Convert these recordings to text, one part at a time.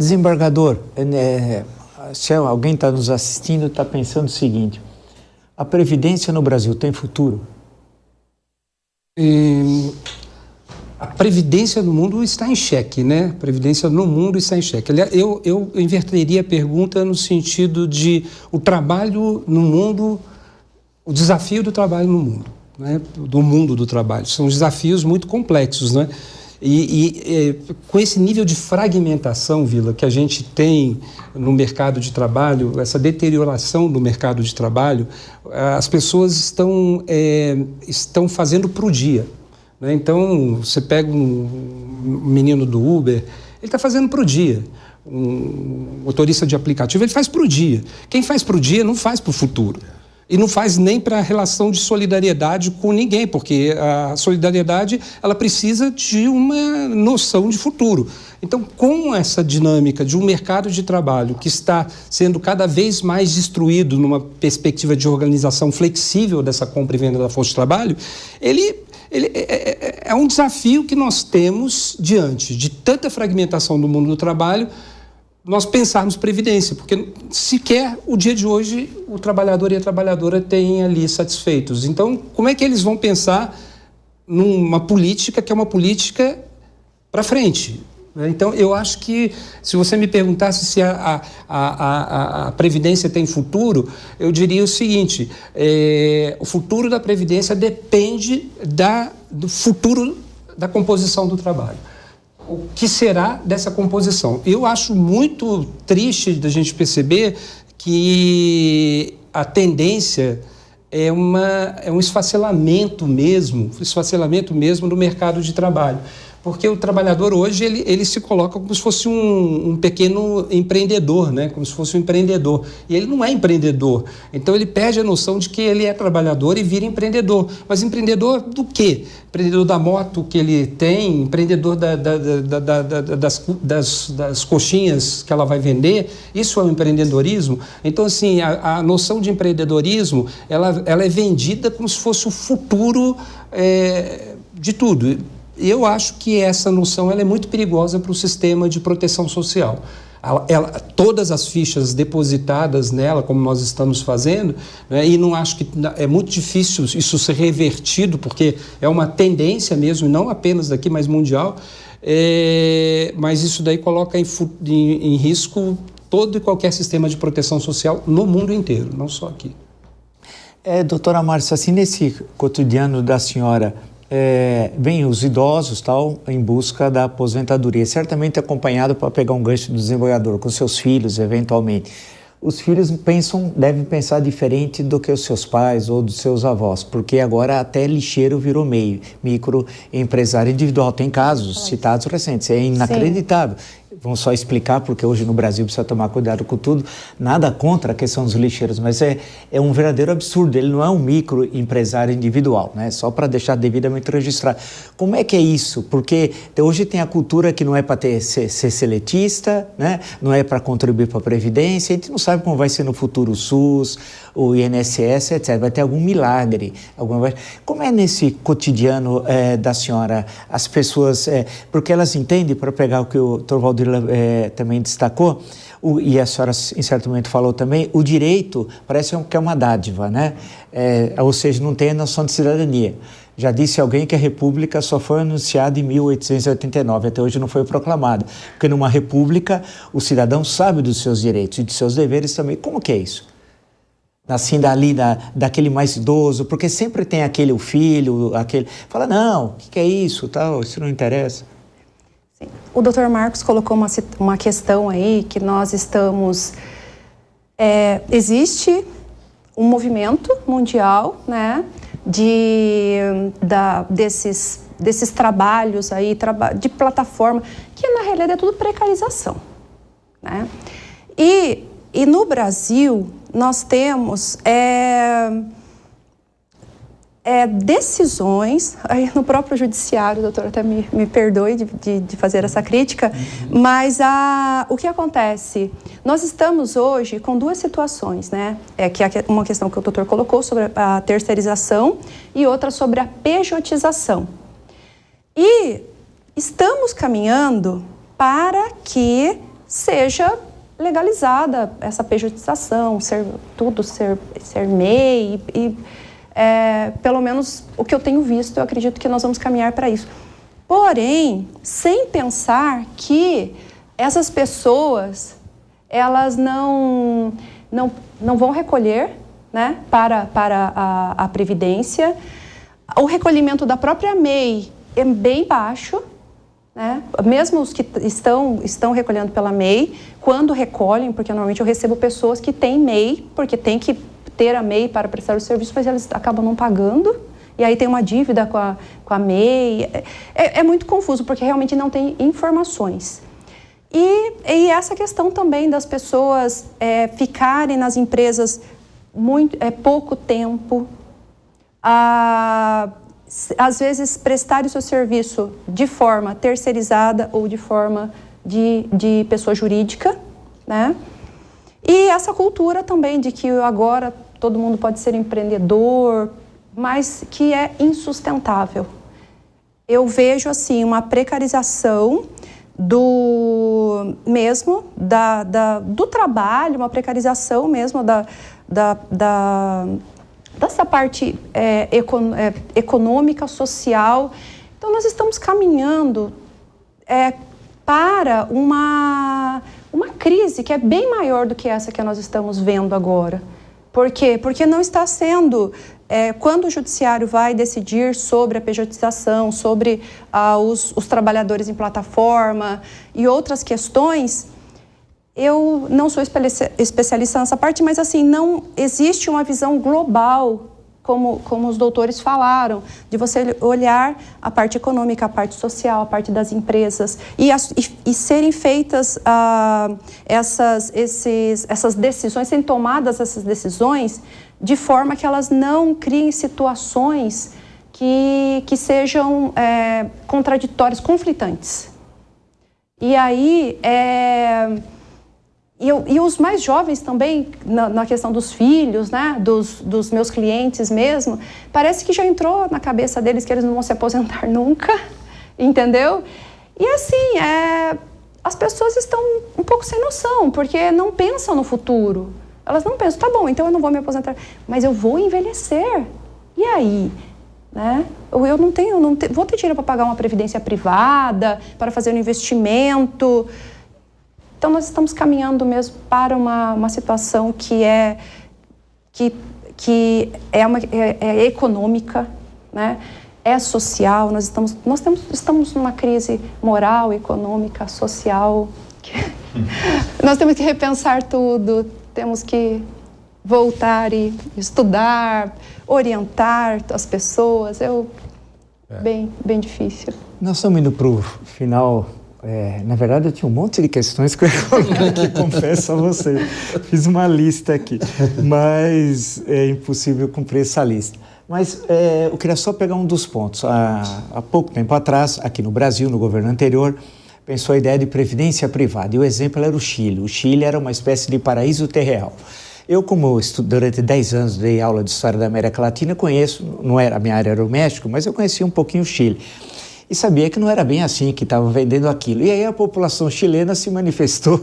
Desembargador, se alguém está nos assistindo, está pensando o seguinte: a Previdência no Brasil tem futuro? A Previdência no mundo está em xeque, né? A Previdência no mundo está em xeque. Aliás, eu inverteria a pergunta no sentido de o trabalho no mundo, o desafio do trabalho no mundo, né? Do mundo do trabalho. São desafios muito complexos, né? E com esse nível de fragmentação, Vila, que a gente tem no mercado de trabalho, essa deterioração do mercado de trabalho, as pessoas estão fazendo para o dia, né? Então, você pega um menino do Uber, ele está fazendo para o dia. Um motorista de aplicativo, ele faz para o dia. Quem faz para o dia não faz para o futuro. E não faz nem para a relação de solidariedade com ninguém, porque a solidariedade ela precisa de uma noção de futuro. Então, com essa dinâmica de um mercado de trabalho que está sendo cada vez mais destruído numa perspectiva de organização flexível dessa compra e venda da força de trabalho, ele é um desafio que nós temos diante de tanta fragmentação do mundo do trabalho, nós pensarmos previdência, porque sequer o dia de hoje o trabalhador e a trabalhadora têm ali satisfeitos. Então, como é que eles vão pensar numa política que é uma política para frente? Então, eu acho que, se você me perguntasse se a Previdência tem futuro, eu diria o seguinte: o futuro da Previdência depende do futuro da composição do trabalho. O que será dessa composição? Eu acho muito triste da gente perceber que a tendência é um esfacelamento mesmo do mercado de trabalho. Porque o trabalhador hoje, ele se coloca como se fosse um pequeno empreendedor, né? Como se fosse um empreendedor. E ele não é empreendedor. Então, ele perde a noção de que ele é trabalhador e vira empreendedor. Mas empreendedor do quê? Empreendedor da moto que ele tem, empreendedor das coxinhas que ela vai vender. Isso é o empreendedorismo. Então, assim, a noção de empreendedorismo, ela é vendida como se fosse o futuro de tudo. Eu acho que essa noção ela é muito perigosa para o sistema de proteção social. Todas as fichas depositadas nela, como nós estamos fazendo, né, e não acho que é muito difícil isso ser revertido, porque é uma tendência mesmo, não apenas daqui, mas mundial, mas isso daí coloca em risco todo e qualquer sistema de proteção social no mundo inteiro, não só aqui. Doutora Márcia, assim, nesse cotidiano da senhora, vem os idosos, tal, em busca da aposentadoria, certamente acompanhado para pegar um gancho do desembargador, com seus filhos, eventualmente. Os filhos devem pensar diferente do que os seus pais ou dos seus avós, porque agora até lixeiro virou microempresário individual. Tem casos citados recentes, é inacreditável. Sim. Vamos só explicar, porque hoje no Brasil precisa tomar cuidado com tudo. Nada contra a questão dos lixeiros, mas é um verdadeiro absurdo. Ele não é um microempresário individual, né? Só para deixar devidamente registrado. Como é que é isso? Porque hoje tem a cultura que não é para ser seletista, né? Não é para contribuir para a Previdência. A gente não sabe como vai ser no futuro o SUS, o INSS, etc. Vai ter algum milagre. Como é nesse cotidiano da senhora? As pessoas, porque elas entendem, para pegar o que o Dr. Valdir também destacou, e a senhora em certo momento falou também, o direito parece que é uma dádiva, né? Ou seja, não tem a noção de cidadania. Já disse alguém que a República só foi anunciada em 1889, até hoje não foi proclamada. Porque numa República, o cidadão sabe dos seus direitos e dos seus deveres também. Como que é isso? Assim, daquele mais idoso, porque sempre tem o filho, fala, não, o que é isso, tal, isso não interessa. Sim. O Dr. Marcos colocou uma questão aí que nós estamos... existe um movimento mundial, né, desses trabalhos aí, de plataforma, que na realidade é tudo precarização, né? E no Brasil, nós temos decisões, aí no próprio judiciário, doutor, até me perdoe de fazer essa crítica, mas o que acontece? Nós estamos hoje com duas situações, né? Que é uma questão que o doutor colocou sobre a terceirização e outra sobre a pejotização. E estamos caminhando para que seja legalizada essa pejotização, ser MEI, e pelo menos o que eu tenho visto, eu acredito que nós vamos caminhar para isso. Porém, sem pensar que essas pessoas, elas não vão recolher, né, para a Previdência. O recolhimento da própria MEI é bem baixo, né? Mesmo os que estão recolhendo pela MEI, quando recolhem, porque normalmente eu recebo pessoas que têm MEI, porque tem que ter a MEI para prestar o serviço, mas eles acabam não pagando, e aí tem uma dívida com a MEI. É muito confuso, porque realmente não tem informações. E essa questão também das pessoas ficarem nas empresas pouco tempo, às vezes prestarem o seu serviço de forma terceirizada ou de forma de pessoa jurídica, né? E essa cultura também de que agora todo mundo pode ser empreendedor, mas que é insustentável. Eu vejo assim uma precarização do trabalho, uma precarização mesmo dessa parte econômica, social. Então, nós estamos caminhando para uma crise que é bem maior do que essa que nós estamos vendo agora. Por quê? Porque não está sendo... quando o judiciário vai decidir sobre a pejotização, sobre os trabalhadores em plataforma e outras questões, eu não sou especialista nessa parte, mas assim, não existe uma visão global, como os doutores falaram, de você olhar a parte econômica, a parte social, a parte das empresas e serem feitas essas decisões, serem tomadas essas decisões de forma que elas não criem situações que sejam contraditórias, conflitantes. E aí... E os mais jovens também, na questão dos filhos, né, dos meus clientes mesmo, parece que já entrou na cabeça deles que eles não vão se aposentar nunca, entendeu? E assim, as pessoas estão um pouco sem noção, porque não pensam no futuro. Elas não pensam, tá bom, então eu não vou me aposentar, mas eu vou envelhecer. E aí? Né? Eu não vou ter dinheiro para pagar uma previdência privada, para fazer um investimento... Então, nós estamos caminhando mesmo para uma situação que é econômica, né? É social. Nós estamos numa crise moral, econômica, social. Nós temos que repensar tudo, temos que voltar e estudar, orientar as pessoas. Bem difícil. Nós estamos indo para o final... na verdade, eu tinha um monte de questões que eu ia colocar aqui, confesso a você. Fiz uma lista aqui, mas é impossível cumprir essa lista. Mas eu queria só pegar um dos pontos. Há pouco tempo atrás, aqui no Brasil, no governo anterior, pensou a ideia de previdência privada. E o exemplo era o Chile. O Chile era uma espécie de paraíso terreal. Eu, como durante 10 anos dei aula de História da América Latina, conheço, a minha área era o México, mas eu conhecia um pouquinho o Chile. E sabia que não era bem assim, que estavam vendendo aquilo. E aí a população chilena se manifestou,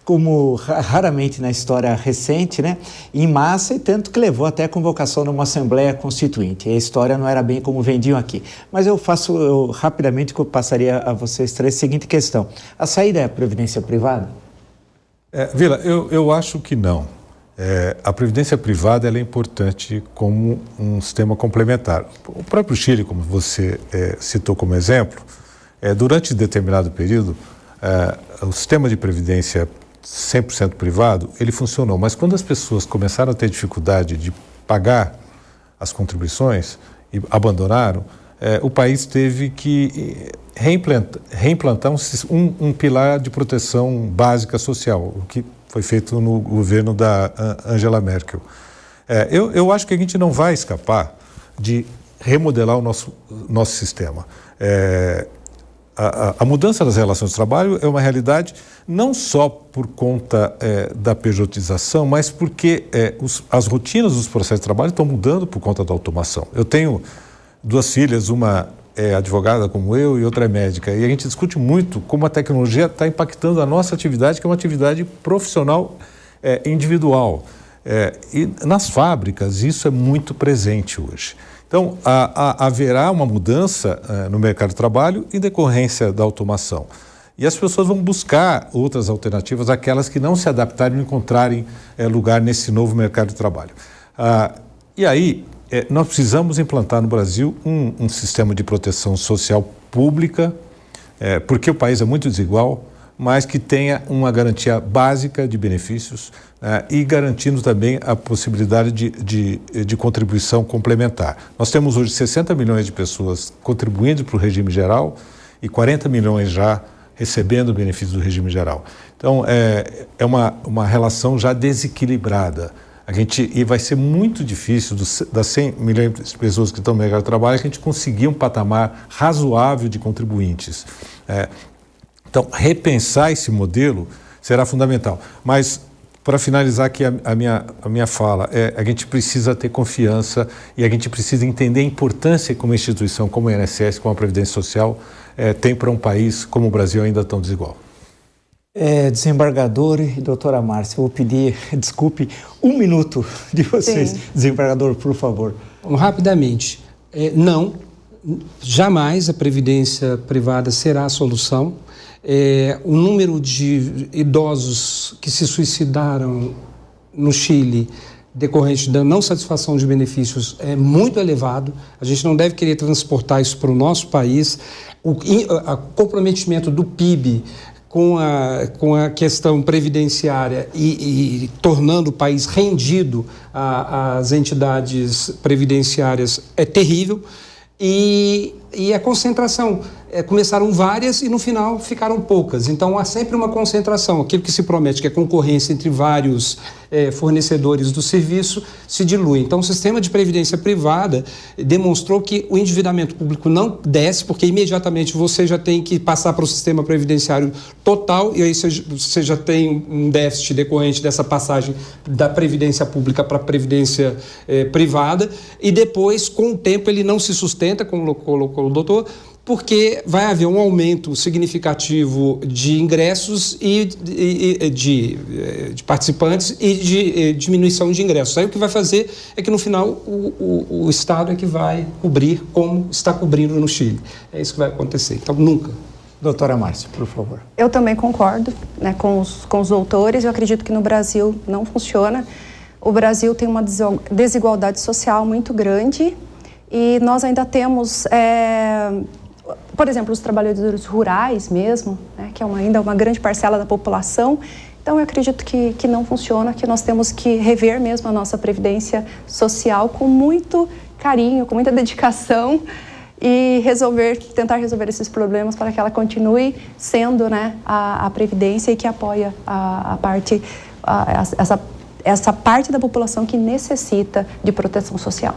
como raramente na história recente, né, em massa, e tanto que levou até a convocação numa Assembleia Constituinte. E a história não era bem como vendiam aqui. Mas eu rapidamente passaria a vocês três a seguinte questão. A saída é a previdência privada? Vila, eu acho que não. A previdência privada ela é importante como um sistema complementar. O próprio Chile, como você citou como exemplo, durante determinado período, o sistema de previdência 100% privado, ele funcionou. Mas quando as pessoas começaram a ter dificuldade de pagar as contribuições e abandonaram, o país teve que reimplantar um pilar de proteção básica social, o que foi feito no governo da Angela Merkel. Eu acho que a gente não vai escapar de remodelar o nosso sistema. A mudança das relações de trabalho é uma realidade não só por conta da pejotização, mas porque as rotinas dos processos de trabalho estão mudando por conta da automação. Eu tenho 2 filhas, uma é advogada como eu e outra é médica, e a gente discute muito como a tecnologia está impactando a nossa atividade, que é uma atividade profissional individual. E nas fábricas isso é muito presente hoje. Então, haverá uma mudança no mercado de trabalho em decorrência da automação. E as pessoas vão buscar outras alternativas, aquelas que não se adaptarem e não encontrarem lugar nesse novo mercado de trabalho. E aí, nós precisamos implantar no Brasil um sistema de proteção social pública, porque o país é muito desigual, mas que tenha uma garantia básica de benefícios e garantindo também a possibilidade de contribuição complementar. Nós temos hoje 60 milhões de pessoas contribuindo para o regime geral e 40 milhões já recebendo benefícios do regime geral. Então, é uma relação já desequilibrada. E vai ser muito difícil, das 100 milhões de pessoas que estão no mercado de trabalho, a gente conseguir um patamar razoável de contribuintes. Então, repensar esse modelo será fundamental. Mas, para finalizar aqui a minha fala, a gente precisa ter confiança e a gente precisa entender a importância que uma instituição como o INSS, como a Previdência Social, tem para um país como o Brasil ainda tão desigual. Desembargador e doutora Márcia, eu vou pedir, desculpe, 1 minuto de vocês. Sim. Desembargador, por favor. Rapidamente, não, jamais a previdência privada será a solução. O número de idosos que se suicidaram no Chile decorrente da não satisfação de benefícios é muito elevado. A gente não deve querer transportar isso para o nosso país. O comprometimento do PIB com a questão previdenciária e tornando o país rendido às entidades previdenciárias é terrível. E a concentração, começaram várias e no final ficaram poucas. Então há sempre uma concentração. Aquilo que se promete, que é concorrência entre vários fornecedores do serviço, se dilui. Então o sistema de previdência privada demonstrou que o endividamento público não desce, porque imediatamente você já tem que passar para o sistema previdenciário total e aí você já tem um déficit decorrente dessa passagem da previdência pública para a previdência privada, e depois, com o tempo, ele não se sustenta, como colocou o doutor, porque vai haver um aumento significativo de ingressos e de participantes e de diminuição de ingressos. Aí o que vai fazer é que no final o Estado é que vai cobrir como está cobrindo no Chile. É isso que vai acontecer. Então, nunca. Doutora Márcia, por favor. Eu também concordo, né, com os doutores. Eu acredito que no Brasil não funciona. O Brasil tem uma desigualdade social muito grande e nós ainda temos... por exemplo, os trabalhadores rurais mesmo, né, que é ainda uma grande parcela da população. Então, eu acredito que não funciona, que nós temos que rever mesmo a nossa previdência social com muito carinho, com muita dedicação e tentar resolver esses problemas para que ela continue sendo, né, a previdência e que apoia essa parte da população que necessita de proteção social.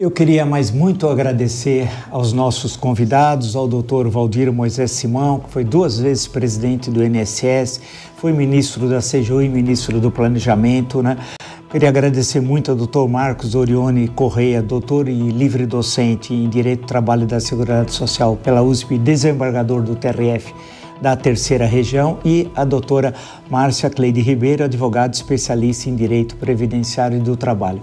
Eu queria mais muito agradecer aos nossos convidados, ao doutor Valdir Moisés Simão, que foi 2 vezes presidente do INSS, foi ministro da CGU e ministro do Planejamento, né? Queria agradecer muito ao doutor Marcos Orione Correia, doutor e livre docente em Direito do Trabalho e da Seguridade Social pela USP, desembargador do TRF da 3ª Região, e a doutora Márcia Cleide Ribeiro, advogada especialista em Direito Previdenciário e do Trabalho.